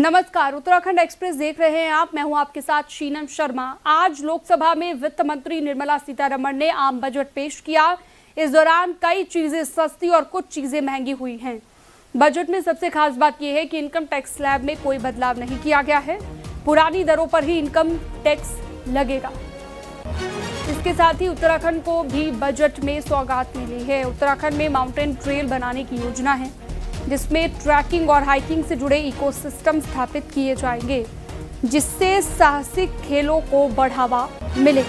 नमस्कार, उत्तराखंड एक्सप्रेस देख रहे हैं आप। मैं हूं आपके साथ शीनम शर्मा। आज लोकसभा में वित्त मंत्री निर्मला सीतारमण ने आम बजट पेश किया। इस दौरान कई चीजें सस्ती और कुछ चीजें महंगी हुई हैं। बजट में सबसे खास बात यह है कि इनकम टैक्स स्लैब में कोई बदलाव नहीं किया गया है। पुरानी दरों पर ही इनकम टैक्स लगेगा। इसके साथ ही उत्तराखंड को भी बजट में सौगात मिली है। उत्तराखंड में माउंटेन ट्रेल बनाने की योजना है, जिसमें ट्रैकिंग और हाइकिंग से जुड़े इकोसिस्टम स्थापित किए जाएंगे, जिससे साहसिक खेलों को बढ़ावा मिलेगा।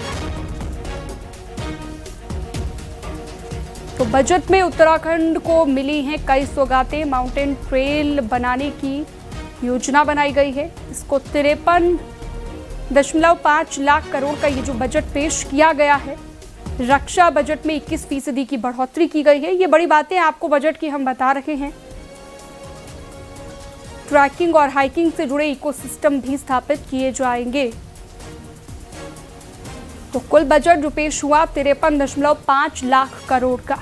तो बजट में उत्तराखंड को मिली हैं कई सौगातें। माउंटेन ट्रेल बनाने की योजना बनाई गई है। इसको 53.5 लाख करोड़ का ये जो बजट पेश किया गया है। रक्षा बजट में 21% की बढ़ोतरी की गई है। ये बड़ी बातें आपको बजट की हम बता रहे हैं। ट्रैकिंग और हाइकिंग से जुड़े इकोसिस्टम भी स्थापित किए जाएंगे। तो कुल बजट जो पेश हुआ 53.5 लाख करोड़ का।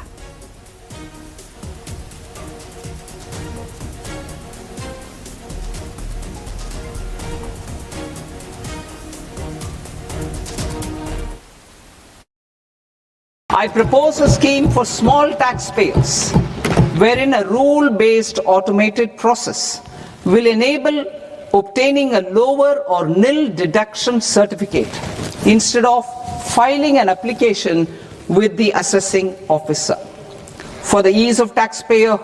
I propose a scheme for small taxpayers, wherein a rule-based automated process will enable obtaining a lower or nil deduction certificate instead of filing an application with the assessing officer. For the ease of taxpayer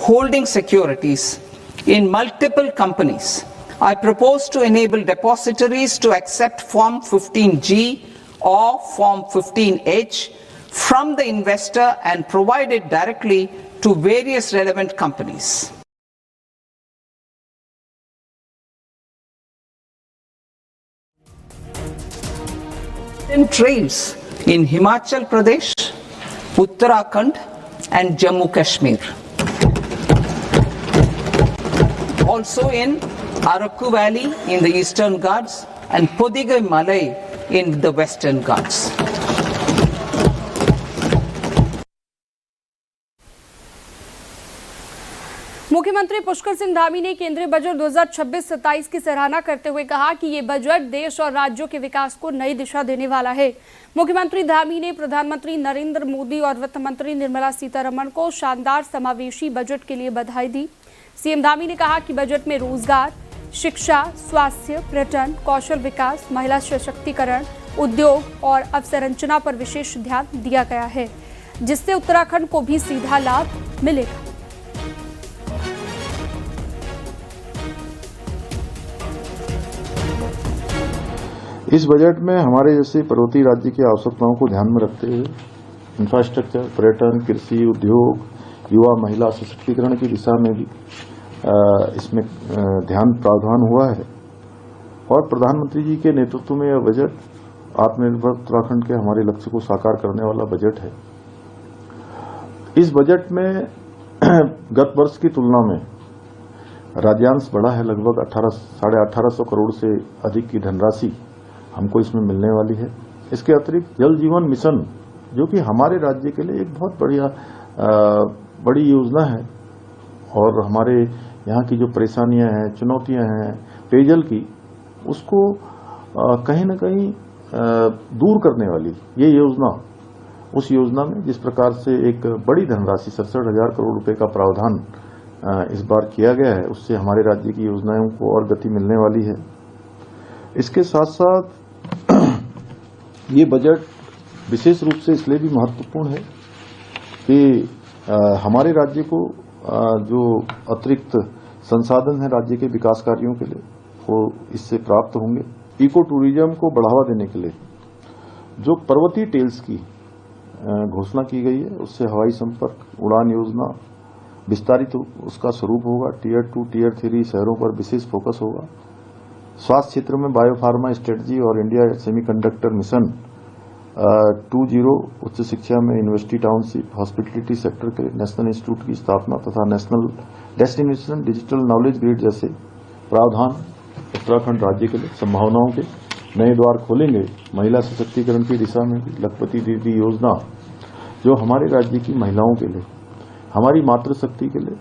holding securities in multiple companies, I propose to enable depositories to accept Form 15G or Form 15H from the investor and provide it directly to various relevant companies. Trails in Himachal Pradesh, Uttarakhand and Jammu Kashmir. Also in Araku Valley in the Eastern Ghats and Podigai Malay in the Western Ghats. मुख्यमंत्री पुष्कर सिंह धामी ने केंद्रीय budget 2026-27 की सराहना करते हुए कहा कि ये बजट देश और राज्यों के विकास को नई दिशा देने वाला है। मुख्यमंत्री धामी ने प्रधानमंत्री नरेंद्र मोदी और वित्त मंत्री निर्मला सीतारमण को शानदार समावेशी बजट के लिए बधाई दी। सीएम धामी ने कहा कि बजट में रोजगार, शिक्षा, स्वास्थ्य, पर्यटन, कौशल विकास, महिला सशक्तिकरण, उद्योग और अवसंरचना पर विशेष ध्यान दिया गया है, जिससे उत्तराखंड को भी सीधा लाभ मिलेगा। इस बजट में हमारे जैसे पर्वतीय राज्य की आवश्यकताओं को ध्यान में रखते हुए इंफ्रास्ट्रक्चर, पर्यटन, कृषि, उद्योग, युवा, महिला सशक्तिकरण की दिशा में भी इसमें ध्यान प्रावधान हुआ है। और प्रधानमंत्री जी के नेतृत्व में यह बजट आत्मनिर्भर उत्तराखंड के हमारे लक्ष्य को साकार करने वाला बजट है। इस बजट में गत वर्ष की तुलना में राज्यांश बढ़ा है। लगभग 1850 करोड़ से अधिक की धनराशि हमको इसमें मिलने वाली है। इसके अतिरिक्त जल जीवन मिशन, जो कि हमारे राज्य के लिए एक बहुत बड़ी योजना है और हमारे यहाँ की जो परेशानियां हैं, चुनौतियां हैं पेयजल की, उसको कहीं न कहीं दूर करने वाली ये योजना, उस योजना में जिस प्रकार से एक बड़ी धनराशि 67,000 करोड़ रुपए का प्रावधान इस बार किया गया है, उससे हमारे राज्य की योजनाओं को और गति मिलने वाली है। इसके साथ साथ ये बजट विशेष रूप से इसलिए भी महत्वपूर्ण है कि हमारे राज्य को जो अतिरिक्त संसाधन है राज्य के विकास कार्यों के लिए, वो इससे प्राप्त होंगे। इको टूरिज्म को बढ़ावा देने के लिए जो पर्वतीय टेल्स की घोषणा की गई है, उससे हवाई संपर्क, उड़ान योजना विस्तारित उसका स्वरूप होगा। टियर 2, टियर 3 शहरों पर विशेष फोकस होगा। स्वास्थ्य क्षेत्र में बायोफार्मा स्ट्रेटजी और इंडिया सेमीकंडक्टर मिशन 2.0, उच्च शिक्षा में यूनिवर्सिटी टाउनशिप, हॉस्पिटलिटी सेक्टर के नेशनल इंस्टीट्यूट की स्थापना तथा national destination digital knowledge grid जैसे प्रावधान उत्तराखंड राज्य के लिए संभावनाओं के नए द्वार खोलेंगे। महिला सशक्तिकरण की दिशा में लखपति दीदी योजना, जो हमारे राज्य की महिलाओं के लिए, हमारी मातृशक्ति के लिए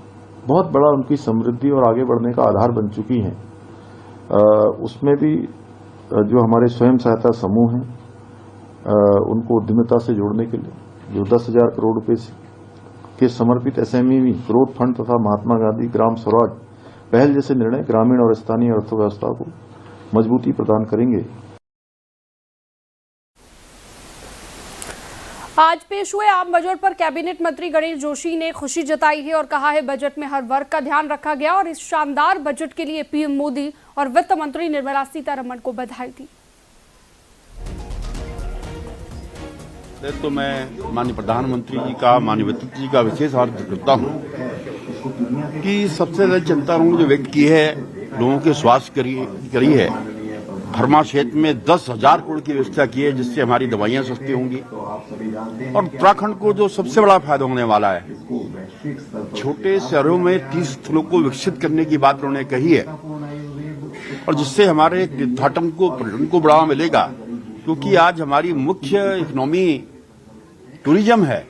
बहुत बड़ा उनकी समृद्धि और आगे बढ़ने का आधार बन चुकी हैं, उसमें भी जो हमारे स्वयं सहायता समूह हैं उनको उद्यमिता से जोड़ने के लिए जो 10,000 करोड़ रुपए के समर्पित एसएमई ग्रोथ फंड तथा महात्मा गांधी ग्राम स्वराज पहल जैसे निर्णय ग्रामीण और स्थानीय अर्थव्यवस्था को मजबूती प्रदान करेंगे। आज पेश हुए आम बजट पर कैबिनेट मंत्री गणेश जोशी ने खुशी जताई है और कहा है बजट में हर वर्ग का ध्यान रखा गया और इस शानदार बजट के लिए पीएम मोदी और वित्त मंत्री निर्मला सीतारमण को बधाई दी। तो मैं माननीय प्रधानमंत्री जी का, माननीय वित्त जी का विशेष आभार करता हूं कि सबसे ज्यादा चिंता उन्होंने जो व्यक्त की है लोगों के स्वास्थ्य करी है। फर्मा क्षेत्र में 10,000 करोड़ की व्यवस्था की है जिससे हमारी दवाइयां सस्ती होंगी और उत्तराखंड को जो सबसे बड़ा फायदा होने वाला है, छोटे शहरों में 30 स्थलों को विकसित करने की बात उन्होंने कही है और जिससे हमारे पर्यटन को बढ़ावा मिलेगा क्योंकि आज हमारी मुख्य इकोनॉमी टूरिज्म है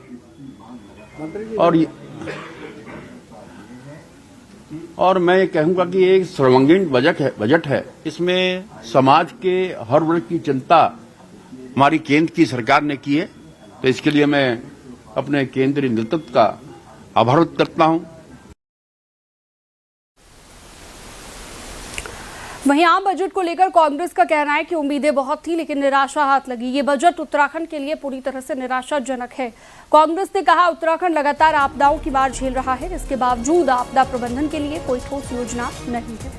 और मैं ये कहूंगा कि एक सर्वांगीण बजट है। इसमें समाज के हर वर्ग की चिंता हमारी केंद्र की सरकार ने की है, तो इसके लिए मैं अपने केंद्रीय नेतृत्व का आभार व्यक्त करता हूं। वहीं आम बजट को लेकर कांग्रेस का कहना है कि उम्मीदें बहुत थी लेकिन निराशा हाथ लगी। ये बजट उत्तराखंड के लिए पूरी तरह से निराशाजनक है। कांग्रेस ने कहा उत्तराखंड लगातार आपदाओं की मार झेल रहा है, इसके बावजूद आपदा प्रबंधन के लिए कोई ठोस योजना नहीं है।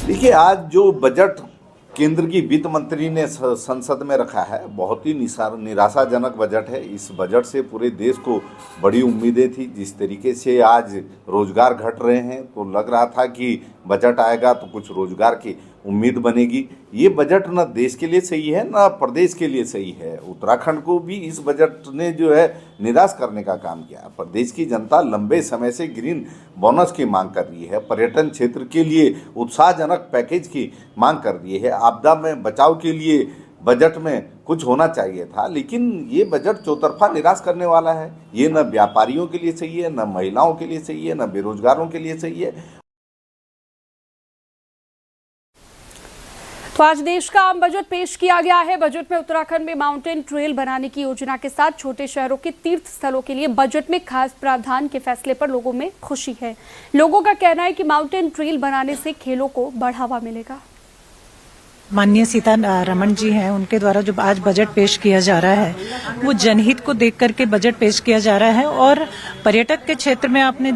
देखिए, आज जो बजट केंद्र की वित्त मंत्री ने संसद में रखा है बहुत ही निराशाजनक बजट है। इस बजट से पूरे देश को बड़ी उम्मीदें थी। जिस तरीके से आज रोजगार घट रहे हैं तो लग रहा था कि बजट आएगा तो कुछ रोजगार की उम्मीद बनेगी। ये बजट न देश के लिए सही है न प्रदेश के लिए सही है। उत्तराखंड को भी इस बजट ने जो है निराश करने का काम किया। प्रदेश की जनता लंबे समय से ग्रीन बोनस की मांग कर रही है, पर्यटन क्षेत्र के लिए उत्साहजनक पैकेज की मांग कर रही है, आपदा में बचाव के लिए बजट में कुछ होना चाहिए था, लेकिन ये बजट चौतरफा निराश करने वाला है। ये न व्यापारियों के लिए सही है, न महिलाओं के लिए सही है, न बेरोजगारों के लिए सही है। तो आज देश का आम बजट पेश किया गया है। बजट में उत्तराखंड में माउंटेन ट्रेल बनाने की योजना के साथ छोटे शहरों के तीर्थ स्थलों के लिए बजट में खास प्रावधान के फैसले पर लोगों में खुशी है। लोगों का कहना है कि माउंटेन ट्रेल बनाने से खेलों को बढ़ावा मिलेगा। माननीय सीतारमण जी हैं, उनके द्वारा जो आज बजट पेश किया जा रहा है वो जनहित को देख करके बजट पेश किया जा रहा है और पर्यटक के क्षेत्र में आपने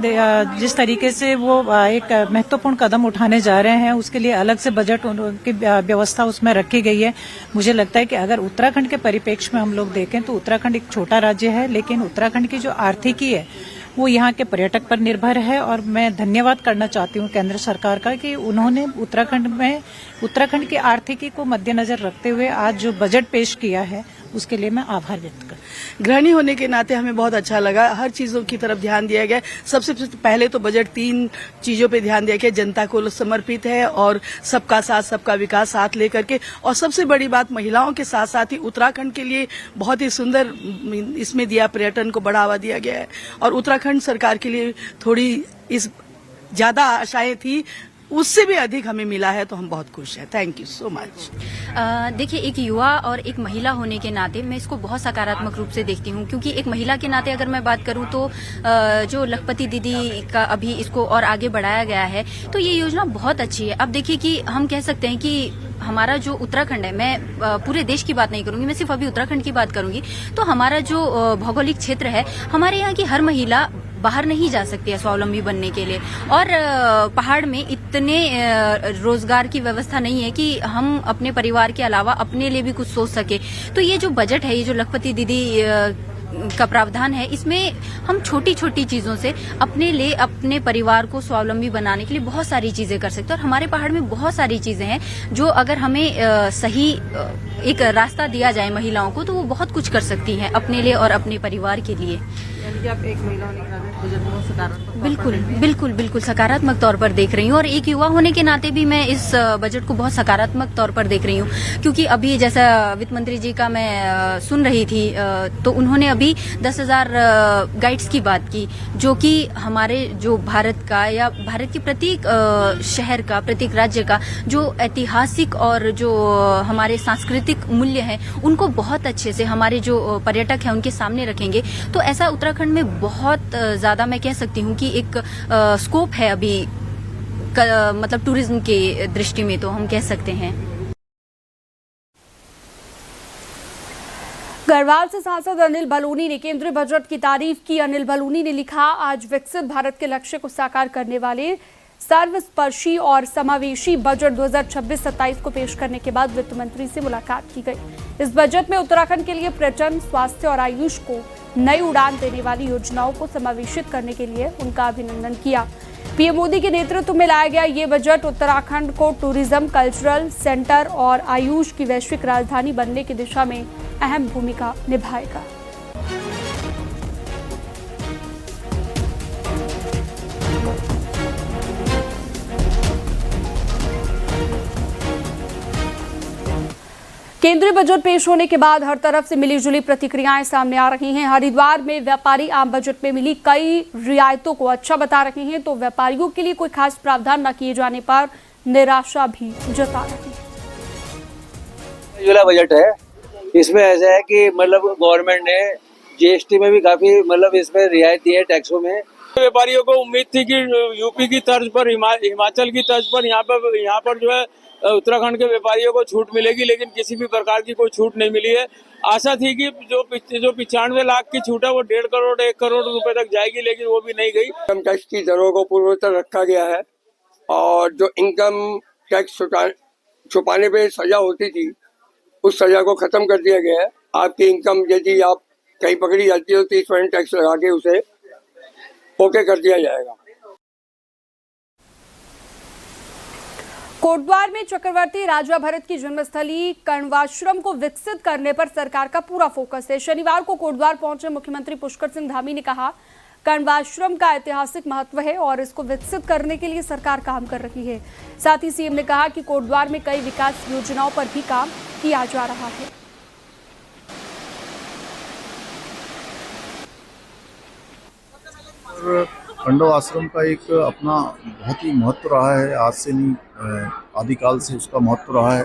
जिस तरीके से वो एक महत्वपूर्ण कदम उठाने जा रहे हैं उसके लिए अलग से बजट की व्यवस्था उसमें रखी गई है। मुझे लगता है कि अगर उत्तराखंड के परिप्रेक्ष्य में हम लोग देखें तो उत्तराखंड एक छोटा राज्य है, लेकिन उत्तराखंड की जो आर्थिकी है वो यहाँ के पर्यटक पर निर्भर है और मैं धन्यवाद करना चाहती हूँ केंद्र सरकार का कि उन्होंने उत्तराखंड की आर्थिकी को मद्देनजर रखते हुए आज जो बजट पेश किया है उसके लिए मैं आभार व्यक्त करती हूँ। गृहिणी होने के नाते हमें बहुत अच्छा लगा, हर चीजों की तरफ ध्यान दिया गया। सबसे पहले तो बजट 3 चीजों पे ध्यान दिया गया, जनता को समर्पित है और सबका साथ सबका विकास साथ लेकर के, और सबसे बड़ी बात महिलाओं के साथ साथ ही उत्तराखंड के लिए बहुत ही सुंदर इसमें दिया, पर्यटन को बढ़ावा दिया गया है और उत्तराखंड सरकार के लिए थोड़ी इस ज्यादा आशाएं थी, उससे भी अधिक हमें मिला है तो हम बहुत खुश हैं। Thank you so much. देखिए, एक युवा और एक महिला होने के नाते मैं इसको बहुत सकारात्मक रूप से देखती हूँ, क्योंकि एक महिला के नाते अगर मैं बात करूँ तो जो लखपति दीदी का अभी इसको और आगे बढ़ाया गया है तो ये योजना बहुत अच्छी है। अब देखिए कि हम कह सकते हैं कि हमारा जो उत्तराखंड है, मैं पूरे देश की बात नहीं करूंगी, मैं सिर्फ अभी उत्तराखंड की बात करूंगी, तो हमारा जो भौगोलिक क्षेत्र है, हमारे यहाँ की हर महिला बाहर नहीं जा सकती है स्वावलंबी बनने के लिए और पहाड़ में इतने रोजगार की व्यवस्था नहीं है कि हम अपने परिवार के अलावा अपने लिए भी कुछ सोच सके। तो ये जो बजट है, ये जो लखपति दीदी का प्रावधान है, इसमें हम छोटी छोटी चीजों से अपने लिए, अपने परिवार को स्वावलंबी बनाने के लिए बहुत सारी चीजें कर सकते हैं और हमारे पहाड़ में बहुत सारी चीजें हैं जो अगर हमें सही एक रास्ता दिया जाए महिलाओं को तो वो बहुत कुछ कर सकती हैं अपने लिए और अपने परिवार के लिए। बिल्कुल सकारात्मक तौर पर देख रही हूँ और एक युवा होने के नाते भी मैं इस बजट को बहुत सकारात्मक तौर पर देख रही हूँ, क्योंकि अभी जैसा वित्त मंत्री जी का मैं सुन रही थी तो उन्होंने अभी 10,000 गाइड्स की बात की, जो कि हमारे जो भारत का या भारत के प्रत्येक शहर का, प्रत्येक राज्य का जो ऐतिहासिक और जो हमारे सांस्कृतिक मूल्य हैं उनको बहुत अच्छे से हमारे जो पर्यटक हैं उनके सामने रखेंगे। तो ऐसा उत्तराखंड में बहुत ज्यादा मैं कह सकती हूँ कि एक स्कोप है अभी मतलब टूरिज्म के दृष्टि में, तो हम कह सकते हैं। गढ़वाल से सांसद अनिल बलूनी ने केंद्रीय बजट की तारीफ की। अनिल बलूनी ने लिखा, आज विकसित भारत के लक्ष्य को साकार करने वाले सर्वस्पर्शी और समावेशी बजट 2026-27 को पेश करने के बाद वित्त मंत्री से मुलाकात की गई। इस बजट में उत्तराखंड के लिए पर्यटन, स्वास्थ्य और आयुष को नई उड़ान देने वाली योजनाओं को समावेशित करने के लिए उनका अभिनंदन किया। पीएम मोदी के नेतृत्व में लाया गया ये बजट उत्तराखंड को टूरिज्म, कल्चरल सेंटर और आयुष की वैश्विक राजधानी बनने की दिशा में अहम भूमिका निभाएगा। केंद्रीय बजट पेश होने के बाद हर तरफ से मिलीजुली प्रतिक्रियाएं सामने आ रही हैं। हरिद्वार में व्यापारी आम बजट में मिली कई रियायतों को अच्छा बता रहे हैं, तो व्यापारियों के लिए कोई खास प्रावधान न किए जाने पर निराशा भी जता रही है। जुला बजट है, इसमें ऐसा है कि मतलब गवर्नमेंट ने जीएसटी में भी काफी मतलब इसमें रियायत दी है टैक्सों में। व्यापारियों को उम्मीद थी कि यूपी की तर्ज पर, हिमाचल की तर्ज पर यहाँ पर जो है उत्तराखंड के व्यापारियों को छूट मिलेगी, लेकिन किसी भी प्रकार की कोई छूट नहीं मिली है। आशा थी कि जो 95 लाख की छूट है वो 1.5 करोड़ 1 करोड़ रुपए तक जाएगी, लेकिन वो भी नहीं गई। इनकम टैक्स की दरों को पूर्वोत्तर रखा गया है और जो इनकम टैक्स छुपाने पे सजा होती थी उस सजा को खत्म कर दिया गया है। आपकी इनकम यदि आप कहीं पकड़ी जाती है तो 30% टैक्स लगा के उसे ओके कर दिया जाएगा। कोटद्वार में चक्रवर्ती राजा भरत की जन्मस्थली कण्वाश्रम को विकसित करने पर सरकार का पूरा फोकस है। शनिवार को कोटद्वार पहुंचे मुख्यमंत्री पुष्कर सिंह धामी ने कहा, कण्वाश्रम का ऐतिहासिक महत्व है और इसको विकसित करने के लिए सरकार काम कर रही है। साथ ही सीएम ने कहा कि कोटद्वार में कई विकास योजनाओं पर भी काम किया जा रहा है। खंडवा आश्रम का एक अपना बहुत ही महत्व रहा है, आज से नहीं आदिकाल से उसका महत्व रहा है।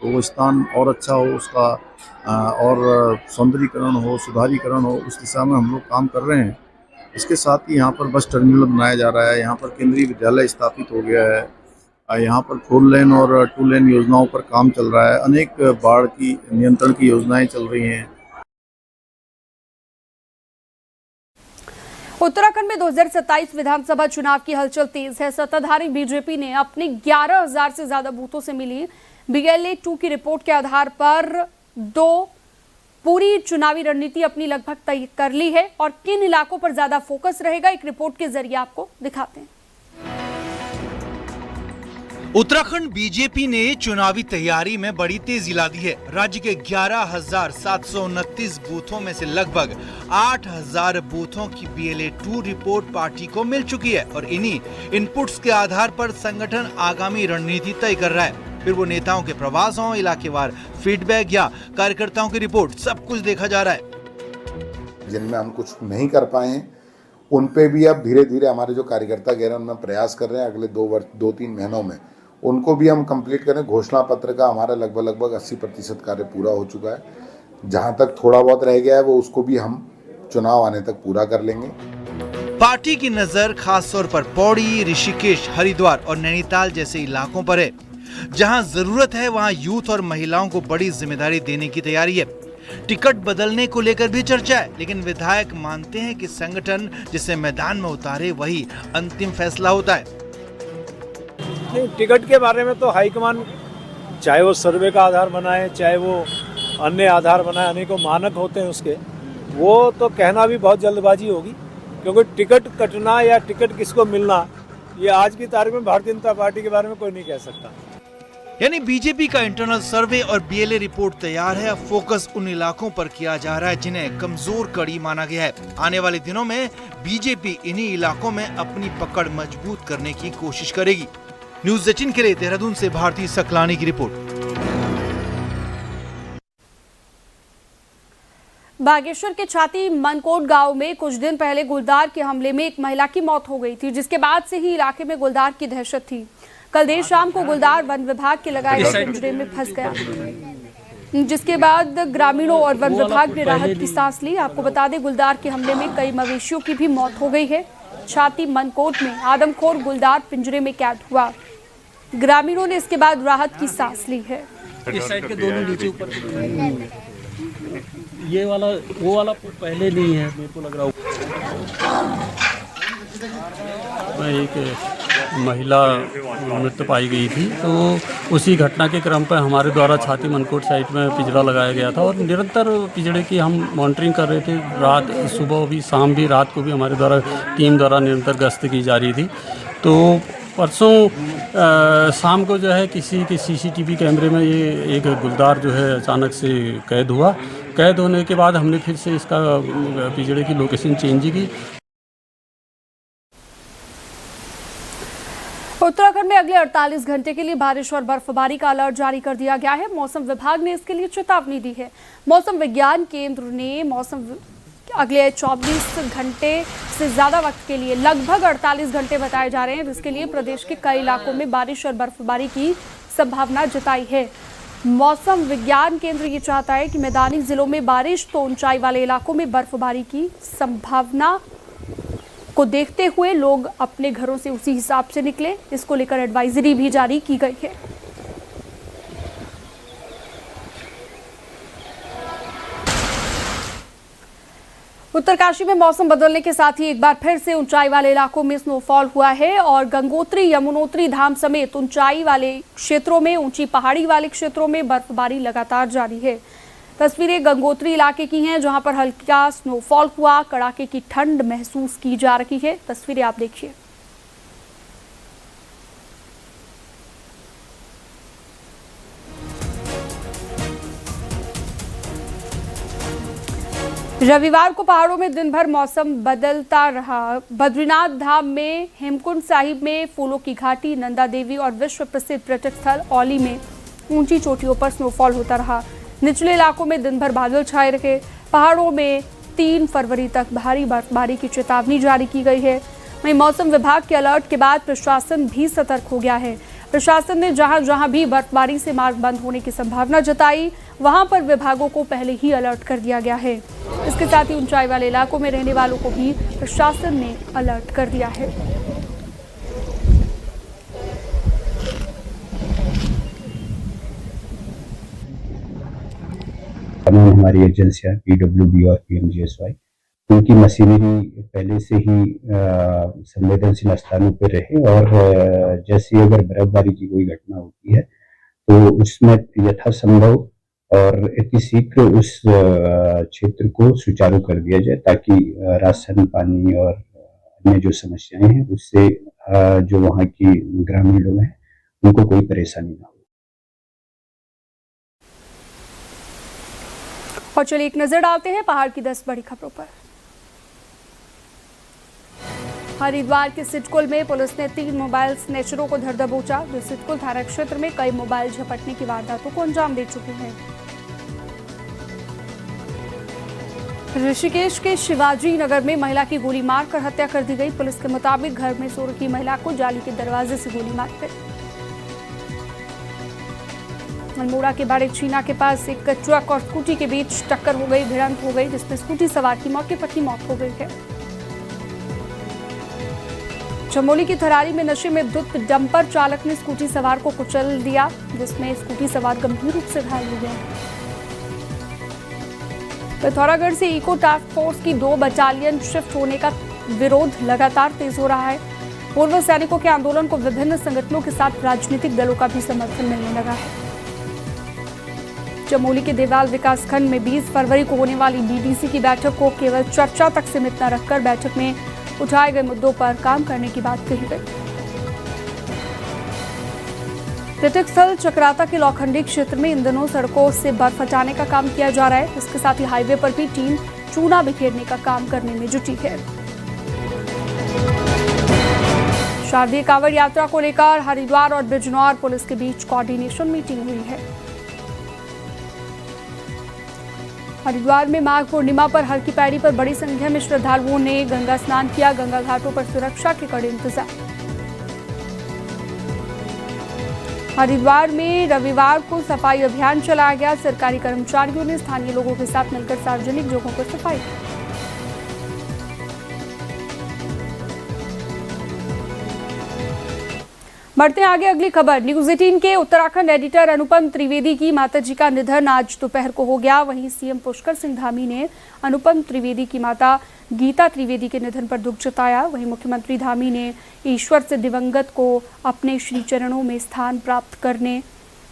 तो वो स्थान और अच्छा हो, उसका और सौंदर्यीकरण हो, सुधारीकरण हो, उस दिशा में हम लोग काम कर रहे हैं। इसके साथ ही यहाँ पर बस टर्मिनल बनाया जा रहा है, यहाँ पर केंद्रीय विद्यालय स्थापित हो गया है, यहाँ पर 4 लेन और 2 लेन योजनाओं पर काम चल रहा है, अनेक बाढ़ की नियंत्रण की योजनाएं चल रही हैं। उत्तराखंड में 2027 विधानसभा चुनाव की हलचल तेज है। सत्ताधारी बीजेपी ने अपने 11,000 से ज्यादा बूथों से मिली BLA-2 की रिपोर्ट के आधार पर पूरी चुनावी रणनीति अपनी लगभग तय कर ली है और किन इलाकों पर ज्यादा फोकस रहेगा, एक रिपोर्ट के जरिए आपको दिखाते हैं। उत्तराखंड बीजेपी ने चुनावी तैयारी में बड़ी तेजी ला दी है। राज्य के 11,729 बूथों में से लगभग 8,000 बूथों की BLA-2 रिपोर्ट पार्टी को मिल चुकी है और इन्हीं इनपुट्स के आधार पर संगठन आगामी रणनीति तय कर रहा है। फिर वो नेताओं के प्रवास हों, इलाकेवार फीडबैक या कार्यकर्ताओं की रिपोर्ट, सब कुछ देखा जा रहा है। जिनमें हम कुछ नहीं कर पाए हैं उन पे भी अब धीरे धीरे हमारे जो कार्यकर्ता गैर उनमें प्रयास कर रहे हैं, अगले 2-3 महीनों में उनको भी हम कंप्लीट करें। घोषणा पत्र का हमारा लगभग 80% कार्य पूरा हो चुका है। जहां तक थोड़ा बहुत रह गया है वो उसको भी हम चुनाव आने तक पूरा कर लेंगे। पार्टी की नजर खास तौर पर पौड़ी, ऋषिकेश, हरिद्वार और नैनीताल जैसे इलाकों पर है। जहां जरूरत है वहां यूथ और महिलाओं को बड़ी जिम्मेदारी देने की तैयारी है। टिकट बदलने को लेकर भी चर्चा है, लेकिन विधायक मानते हैं कि संगठन जिसे मैदान में उतारे वही अंतिम फैसला होता है। टिकट के बारे में तो हाईकमान चाहे वो सर्वे का आधार बनाए, चाहे वो अन्य आधार बनाए, अनेकों मानक होते हैं उसके, वो तो कहना भी बहुत जल्दबाजी होगी, क्योंकि टिकट कटना या टिकट किसको मिलना ये आज की तारीख में भारतीय जनता पार्टी के बारे में कोई नहीं कह सकता। यानी बीजेपी का इंटरनल सर्वे और बीएलए रिपोर्ट तैयार है। अब फोकस उन इलाकों पर किया जा रहा है जिन्हें कमजोर कड़ी माना गया है। आने वाले दिनों में बीजेपी इन्हीं इलाकों में अपनी पकड़ मजबूत करने की कोशिश करेगी। न्यूज 18 के लिए देहरादून से भारती सकलानी की रिपोर्ट। बागेश्वर के छाती मनकोट गांव में कुछ दिन पहले गुलदार के हमले में एक महिला की मौत हो गई थी, जिसके बाद से ही इलाके में गुलदार की दहशत थी। कल देर शाम को गुलदार वन विभाग के लगाए गए पिंजरे में फंस गया, जिसके बाद ग्रामीणों और वन विभाग ने राहत की सांस ली। आपको बता दें, गुलदार के हमले में कई मवेशियों की भी मौत हो गई है। छाती मनकोट में आदमखोर गुलदार पिंजरे में कैद हुआ। ग्रामीणों ने इसके बाद राहत की सांस ली है। इस साइड के दोनों नीचे ऊपर, ये वाला वो वाला पहले नहीं है, मेरे को लग रहा है। एक महिला मृत पाई गई थी, तो उसी घटना के क्रम पर हमारे द्वारा छाती मनकोट साइड में पिंजरा लगाया गया था और निरंतर पिंजरे की हम मॉनिटरिंग कर रहे थे। रात, सुबह भी, शाम भी, रात को भी हमारे द्वारा टीम द्वारा निरंतर गश्त की जा रही थी। तो परसों शाम को जो है किसी के सीसीटीवी कैमरे में ये एक गुलदार जो है अचानक से कैद हुआ। कैद होने के बाद हमने फिर से इसका पिंजरे की लोकेशन चेंज की। उत्तराखंड में अगले 48 घंटे के लिए बारिश और बर्फबारी का अलर्ट जारी कर दिया गया है। मौसम विभाग ने इसके लिए चेतावनी दी है। मौसम विज्ञान केंद्र ने अगले 24 घंटे से ज्यादा वक्त के लिए लगभग 48 घंटे बताए जा रहे हैं, जिसके लिए प्रदेश के कई इलाकों में बारिश और बर्फबारी की संभावना जताई है। मौसम विज्ञान केंद्र ये चाहता है कि मैदानी जिलों में बारिश तो ऊंचाई वाले इलाकों में बर्फबारी की संभावना को देखते हुए लोग अपने घरों से उसी हिसाब से निकले। इसको लेकर एडवाइजरी भी जारी की गई है। उत्तरकाशी में मौसम बदलने के साथ ही एक बार फिर से ऊंचाई वाले इलाकों में स्नोफॉल हुआ है और गंगोत्री, यमुनोत्री धाम समेत ऊंचाई वाले क्षेत्रों में, ऊंची पहाड़ी वाले क्षेत्रों में बर्फबारी लगातार जारी है। तस्वीरें गंगोत्री इलाके की हैं, जहां पर हल्का स्नोफॉल हुआ, कड़ाके की ठंड महसूस की जा रही है। तस्वीरें आप देखिए। रविवार को पहाड़ों में दिन भर मौसम बदलता रहा। बद्रीनाथ धाम में, हेमकुंड साहिब में फूलों की घाटी, नंदा देवी और विश्व प्रसिद्ध पर्यटक स्थल औली में ऊंची चोटियों पर स्नोफॉल होता रहा। निचले इलाकों में दिन भर बादल छाए रहे। पहाड़ों में 3 फरवरी तक भारी बर्फबारी की चेतावनी जारी की गई है। वहीं मौसम विभाग के अलर्ट के बाद प्रशासन भी सतर्क हो गया है। प्रशासन ने जहां जहां भी बर्फबारी से मार्ग बंद होने की संभावना जताई, वहां पर विभागों को पहले ही अलर्ट कर दिया गया है। इसके साथ ही ऊंचाई वाले इलाकों में रहने वालों को भी प्रशासन ने अलर्ट कर दिया है। तमाम हमारी एजेंसियां पीडब्ल्यूडी और पीएमजीएसवाई, उनकी मशीनरी पहले से ही संवेदनशील स्थानों पर रहे और जैसे अगर बर्फबारी की कोई घटना होती है तो उसमें यथासंभव और अति शीघ्र उस क्षेत्र को सुचारू कर दिया जाए, ताकि राशन पानी और अन्य जो समस्याएं हैं उससे जो वहाँ की ग्रामीण लोग हैं उनको कोई परेशानी ना हो। और चलिए एक नजर डालते हैं पहाड़ की 10 बड़ी खबरों पर। हरिद्वार के सिटकुल में पुलिस ने 3 मोबाइल स्नेचरों को धर दबोचा, जो सिटकुल थाना क्षेत्र में कई मोबाइल झपटने की वारदातों को अंजाम दे चुके हैं। ऋषिकेश के शिवाजी नगर में महिला की गोली मारकर हत्या कर दी गई। पुलिस के मुताबिक घर में सो रही महिला को जाली के दरवाजे से गोली मार गई। अल्मोड़ा के बाड़े चीना के पास एक ट्रक और स्कूटी के बीच टक्कर हो गई, भिड़ंत हो गई, जिसमें स्कूटी सवार की मौके पर ही मौत हो गई है। चमोली की थरारी में नशे में धुत डंपर चालक ने स्कूटी सवार को कुचल दिया, जिसमें स्कूटी सवार गंभीर रूप से घायल हो गए। पिथौरागढ़ से इको टास्क फोर्स की 2 बटालियन शिफ्ट होने का विरोध लगातार तेज हो रहा है। पूर्व सैनिकों के आंदोलन को विभिन्न संगठनों के साथ राजनीतिक दलों का भी समर्थन मिलने लगा है। चमोली के देवाल विकासखंड में 20 फरवरी को होने वाली बीडीसी की बैठक को केवल चर्चा तक सीमित न रखकर बैठक में उठाए गए मुद्दों पर काम करने की बात कही गई। पर्यटक स्थल चक्राता के लौखंडी क्षेत्र में इन दिनों सड़कों से बर्फ हटाने का काम किया जा रहा है। इसके साथ ही हाईवे पर भी टीम चूना बिखेरने का काम करने में जुटी है। शारदीय कांवड़ यात्रा को लेकर हरिद्वार और बिजनौर पुलिस के बीच कोऑर्डिनेशन मीटिंग हुई है। हरिद्वार में माघ पूर्णिमा पर हर की पैड़ी पर बड़ी संख्या में श्रद्धालुओं ने गंगा स्नान किया। गंगा घाटों पर सुरक्षा के कड़े इंतजाम। हरिद्वार में रविवार को सफाई अभियान चलाया गया। सरकारी कर्मचारियों ने स्थानीय लोगों के साथ मिलकर सार्वजनिक जगहों पर सफाई की। बढ़ते आगे अगली खबर। न्यूज 18 के उत्तराखंड एडिटर अनुपम त्रिवेदी की माताजी का निधन आज दोपहर को हो गया। वहीं सीएम पुष्कर सिंह धामी ने अनुपम त्रिवेदी की माता गीता त्रिवेदी के निधन पर दुख जताया। वहीं मुख्यमंत्री धामी ने ईश्वर से दिवंगत को अपने श्री चरणों में स्थान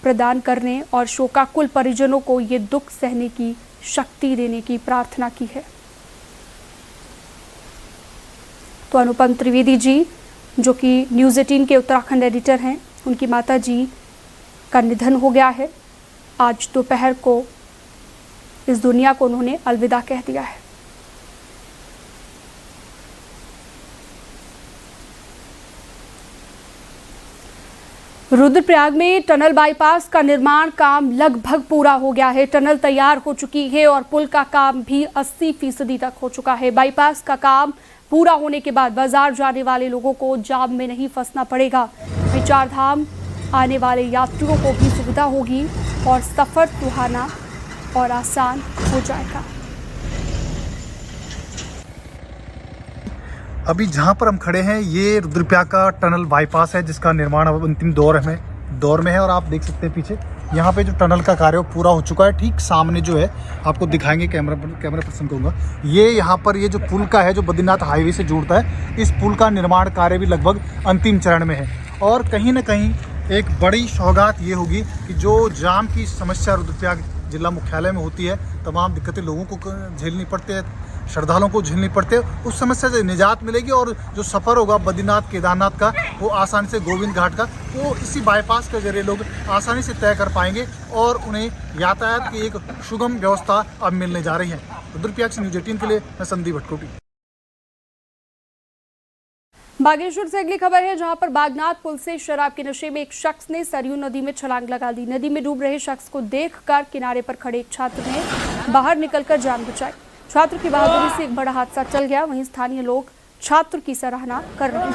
प्रदान करने और शोकाकुल परिजनों को ये दुख सहने की शक्ति देने की प्रार्थना की है। तो अनुपम त्रिवेदी जी जो कि न्यूज 18 के उत्तराखंड एडिटर हैं, उनकी माता जी का निधन हो गया है। आज दोपहर को इस दुनिया को उन्होंने अलविदा कह दिया है। रुद्रप्रयाग में टनल बाईपास का निर्माण काम लगभग पूरा हो गया है। टनल तैयार हो चुकी है और पुल का काम भी 80% तक हो चुका है। बाईपास का काम पूरा होने के बाद बाजार जाने वाले लोगों को जाम में नहीं फंसना पड़ेगा। चार धाम आने वाले यात्रियों को भी सुविधा होगी और सफर सुहाना और आसान हो जाएगा। अभी जहां पर हम खड़े हैं ये रुद्रप्रयाग का टनल बाईपास है, जिसका निर्माण अब अंतिम दौर में है। और आप देख सकते हैं पीछे यहाँ पे जो टनल का कार्य पूरा हो चुका है। ठीक सामने जो है आपको दिखाएंगे, कैमरा पर्सन कहूँगा, ये यहाँ पर ये जो पुल का है जो बद्रीनाथ हाईवे से जुड़ता है, इस पुल का निर्माण कार्य भी लगभग अंतिम चरण में है। और कहीं ना कहीं एक बड़ी सौगात ये होगी कि जो जाम की समस्या रुद्रप्रयाग जिला मुख्यालय में होती है, तमाम दिक्कतें लोगों को झेलनी पड़ती है, श्रद्धालुओं को झेलनी पड़ती है, उस समस्या से निजात मिलेगी। और जो सफ़र होगा बद्रीनाथ केदारनाथ का, वो आसानी से गोविंद घाट का, वो इसी बाईपास के जरिए लोग आसानी से तय कर पाएंगे और उन्हें यातायात की एक सुगम व्यवस्था अब मिलने जा रही है। रुद्रप्रयाग से न्यूज 18 के लिए मैं संदीप भटकोटी। बागेश्वर से अगली खबर है, जहां पर बागनाथ पुल से शराब के नशे में एक शख्स ने सरयू नदी में छलांग लगा दी। नदी में डूब रहे शख्स को देखकर किनारे पर खड़े एक छात्र ने बाहर निकलकर जान बचाई। छात्र की बहादुरी से एक बड़ा हादसा टल गया। वहीं स्थानीय लोग छात्र की सराहना कर रहे हैं।